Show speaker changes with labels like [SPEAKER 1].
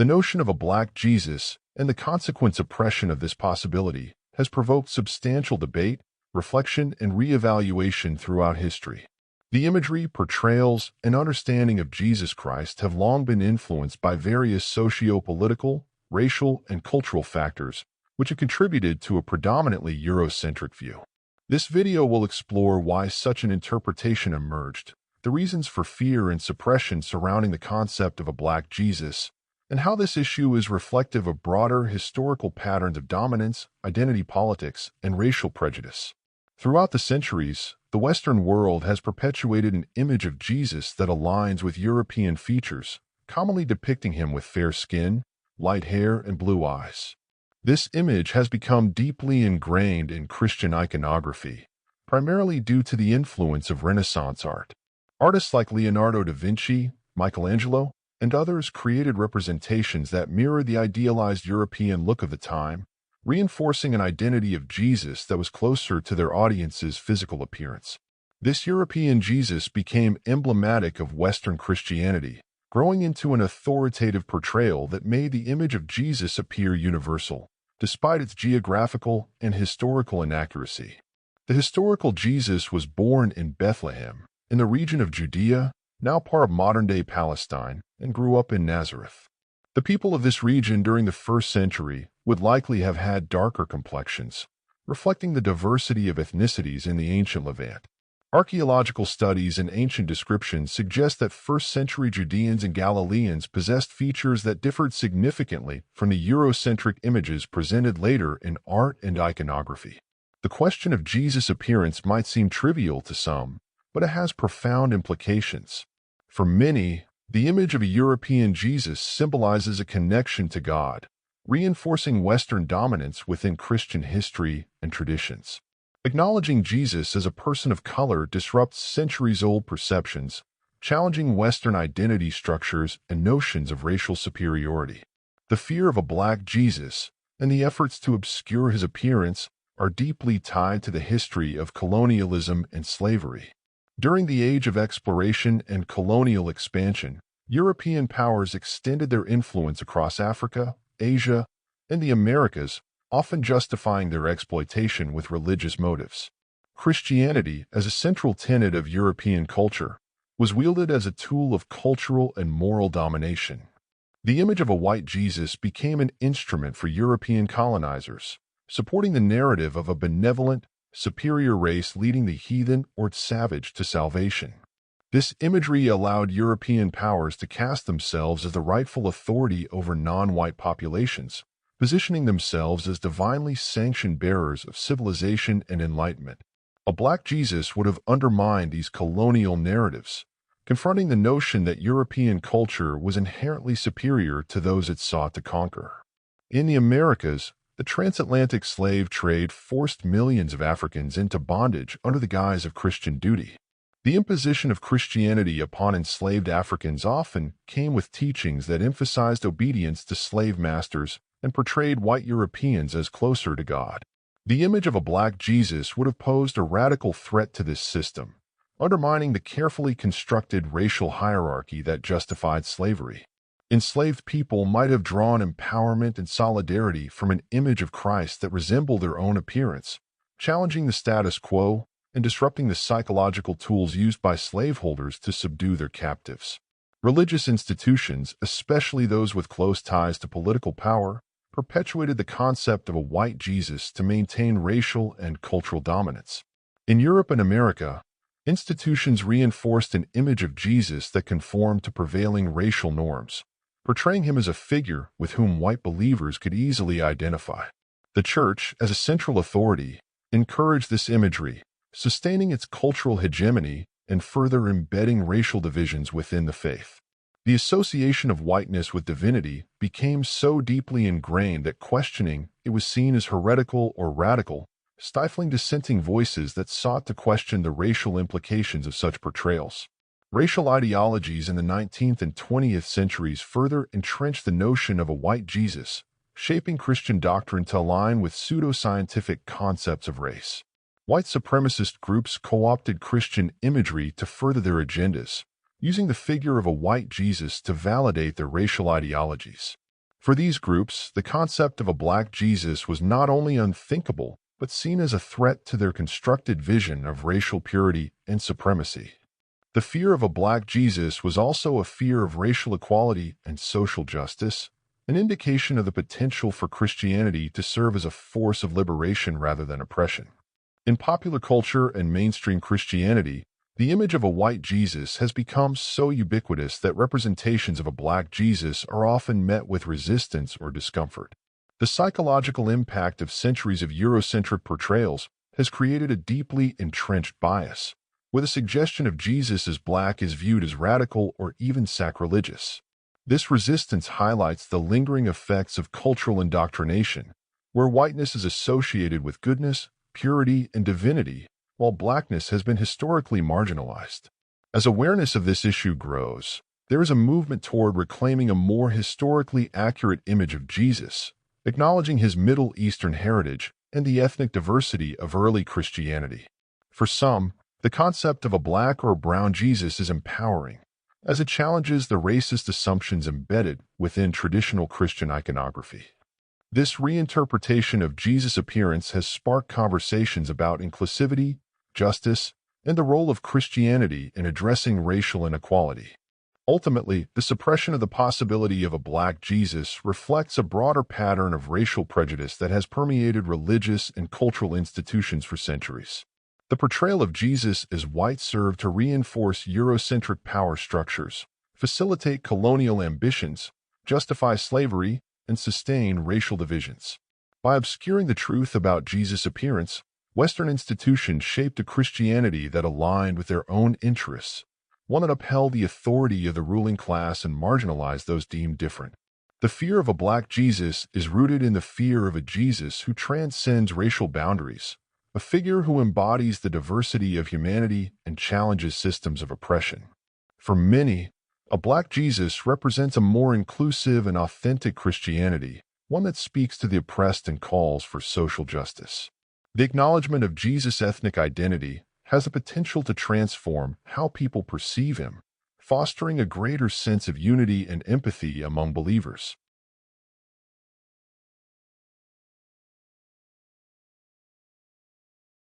[SPEAKER 1] The notion of a black Jesus and the consequent suppression of this possibility has provoked substantial debate, reflection, and re-evaluation throughout history. The imagery, portrayals, and understanding of Jesus Christ have long been influenced by various socio-political, racial, and cultural factors, which have contributed to a predominantly Eurocentric view. This video will explore why such an interpretation emerged, the reasons for fear and suppression surrounding the concept of a black Jesus, and how this issue is reflective of broader historical patterns of dominance, identity politics, and racial prejudice. Throughout the centuries, the Western world has perpetuated an image of Jesus that aligns with European features, commonly depicting him with fair skin, light hair, and blue eyes. This image has become deeply ingrained in Christian iconography, primarily due to the influence of Renaissance art. Artists like Leonardo da Vinci, Michelangelo, and others created representations that mirrored the idealized European look of the time, reinforcing an identity of Jesus that was closer to their audience's physical appearance. This European Jesus became emblematic of Western Christianity, growing into an authoritative portrayal that made the image of Jesus appear universal, despite its geographical and historical inaccuracy. The historical Jesus was born in Bethlehem, in the region of Judea, now part of modern-day Palestine, and grew up in Nazareth. The people of this region during the 1st century would likely have had darker complexions, reflecting the diversity of ethnicities in the ancient Levant. Archaeological studies and ancient descriptions suggest that 1st-century Judeans and Galileans possessed features that differed significantly from the Eurocentric images presented later in art and iconography. The question of Jesus' appearance might seem trivial to some, but it has profound implications. For many, the image of a European Jesus symbolizes a connection to God, reinforcing Western dominance within Christian history and traditions. Acknowledging Jesus as a person of color disrupts centuries-old perceptions, challenging Western identity structures and notions of racial superiority. The fear of a black Jesus and the efforts to obscure his appearance are deeply tied to the history of colonialism and slavery. During the age of exploration and colonial expansion, European powers extended their influence across Africa, Asia, and the Americas, often justifying their exploitation with religious motives. Christianity, as a central tenet of European culture, was wielded as a tool of cultural and moral domination. The image of a white Jesus became an instrument for European colonizers, supporting the narrative of a benevolent, superior race leading the heathen or savage to salvation. This imagery allowed European powers to cast themselves as the rightful authority over non-white populations, positioning themselves as divinely sanctioned bearers of civilization and enlightenment. A black Jesus would have undermined these colonial narratives, confronting the notion that European culture was inherently superior to those it sought to conquer. In the Americas, the transatlantic slave trade forced millions of Africans into bondage under the guise of Christian duty. The imposition of Christianity upon enslaved Africans often came with teachings that emphasized obedience to slave masters and portrayed white Europeans as closer to God. The image of a black Jesus would have posed a radical threat to this system, undermining the carefully constructed racial hierarchy that justified slavery. Enslaved people might have drawn empowerment and solidarity from an image of Christ that resembled their own appearance, challenging the status quo and disrupting the psychological tools used by slaveholders to subdue their captives. Religious institutions, especially those with close ties to political power, perpetuated the concept of a white Jesus to maintain racial and cultural dominance. In Europe and America, institutions reinforced an image of Jesus that conformed to prevailing racial norms, portraying him as a figure with whom white believers could easily identify. The Church, as a central authority, encouraged this imagery, sustaining its cultural hegemony and further embedding racial divisions within the faith. The association of whiteness with divinity became so deeply ingrained that questioning it was seen as heretical or radical, stifling dissenting voices that sought to question the racial implications of such portrayals. Racial ideologies in the 19th and 20th centuries further entrenched the notion of a white Jesus, shaping Christian doctrine to align with pseudoscientific concepts of race. White supremacist groups co-opted Christian imagery to further their agendas, using the figure of a white Jesus to validate their racial ideologies. For these groups, the concept of a black Jesus was not only unthinkable, but seen as a threat to their constructed vision of racial purity and supremacy. The fear of a black Jesus was also a fear of racial equality and social justice, an indication of the potential for Christianity to serve as a force of liberation rather than oppression. In popular culture and mainstream Christianity, the image of a white Jesus has become so ubiquitous that representations of a black Jesus are often met with resistance or discomfort. The psychological impact of centuries of Eurocentric portrayals has created a deeply entrenched bias, where the suggestion of Jesus as black is viewed as radical or even sacrilegious. This resistance highlights the lingering effects of cultural indoctrination, where whiteness is associated with goodness, purity, and divinity, while blackness has been historically marginalized. As awareness of this issue grows, there is a movement toward reclaiming a more historically accurate image of Jesus, acknowledging his Middle Eastern heritage and the ethnic diversity of early Christianity. For some, the concept of a black or brown Jesus is empowering, as it challenges the racist assumptions embedded within traditional Christian iconography. This reinterpretation of Jesus' appearance has sparked conversations about inclusivity, justice, and the role of Christianity in addressing racial inequality. Ultimately, the suppression of the possibility of a black Jesus reflects a broader pattern of racial prejudice that has permeated religious and cultural institutions for centuries. The portrayal of Jesus as white served to reinforce Eurocentric power structures, facilitate colonial ambitions, justify slavery, and sustain racial divisions. By obscuring the truth about Jesus' appearance, Western institutions shaped a Christianity that aligned with their own interests, one that upheld the authority of the ruling class and marginalized those deemed different. The fear of a black Jesus is rooted in the fear of a Jesus who transcends racial boundaries, a figure who embodies the diversity of humanity and challenges systems of oppression. For many, a black Jesus represents a more inclusive and authentic Christianity, one that speaks to the oppressed and calls for social justice. The acknowledgement of Jesus' ethnic identity has the potential to transform how people perceive him, fostering a greater sense of unity and empathy among believers.